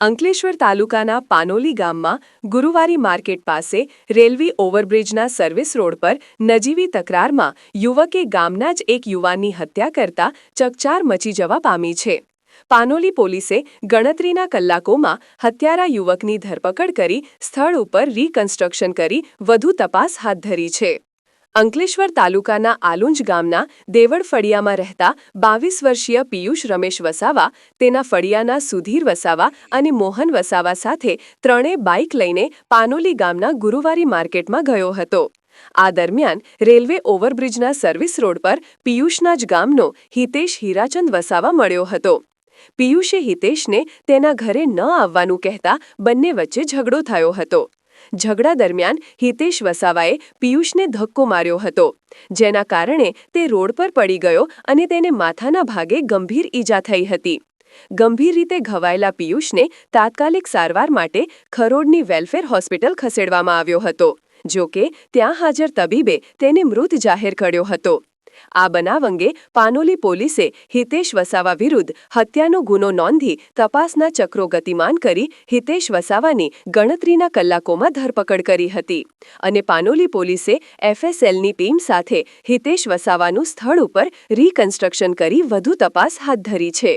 અંકલેશ્વર તાલુકાના પાનોલી ગામમાં ગુરુવારી માર્કેટ પાસે રેલવે ઓવરબ્રિજના સર્વિસ રોડ પર નજીવી તકરારમાં યુવકે ગામના જ એક યુવાનની હત્યા કરતા ચકચાર મચી જવા પામી છે. પાનોલી પોલીસે ગણતરીના કલાકોમાં હત્યારા યુવકની ધરપકડ કરી સ્થળ ઉપર રિકન્સ્ટ્રક્શન કરી વધુ તપાસ હાથ ધરી છે. અંકલેશ્વર તાલુકાના આલુંજ ગામના દેવળ ફળિયામાં રહેતા 22 વર્ષીય પિયુષ રમેશ વસાવા તેના ફળિયાના સુધીર વસાવા અને મોહન વસાવા સાથે ત્રણેય બાઇક લઈને પાનોલી ગામના ગુરુવારી માર્કેટમાં ગયો હતો. આ દરમિયાન રેલવે ઓવરબ્રિજના સર્વિસ રોડ પર પિયુષના જ ગામનો હિતેશ હીરાચંદ વસાવા મળ્યો હતો. પિયુષે હિતેશને તેના ઘરે ન આવવાનું કહેતા બંને વચ્ચે ઝઘડો થયો હતો. ઝઘડા દરમિયાન હિતેશ વસાવાએ પિયુષને ધક્કો માર્યો હતો, જેના કારણે તે રોડ પર પડી ગયો અને તેને માથાના ભાગે ગંભીર ઈજા થઈ હતી. ગંભીર રીતે ઘવાયેલા પિયુષને તાત્કાલિક સારવાર માટે ખરોડની વેલફેર હોસ્પિટલ ખસેડવામાં આવ્યો હતો. જો કે ત્યાં હાજર તબીબે તેને મૃત જાહેર કર્યો હતો. આ બનાવ અંગે પાનોલી પોલીસે હિતેશ વસાવા વિરુદ્ધ હત્યાનો ગુનો નોંધી તપાસના ચક્રો ગતિમાન કરી હિતેશ વસાવાની ગણતરીના કલાકોમાં ધરપકડ કરી હતી અને પાનોલી પોલીસે FSLની ટીમ સાથે હિતેશ વસાવાનું સ્થળ ઉપર રિકન્સ્ટ્રક્શન કરી વધુ તપાસ હાથ ધરી છે.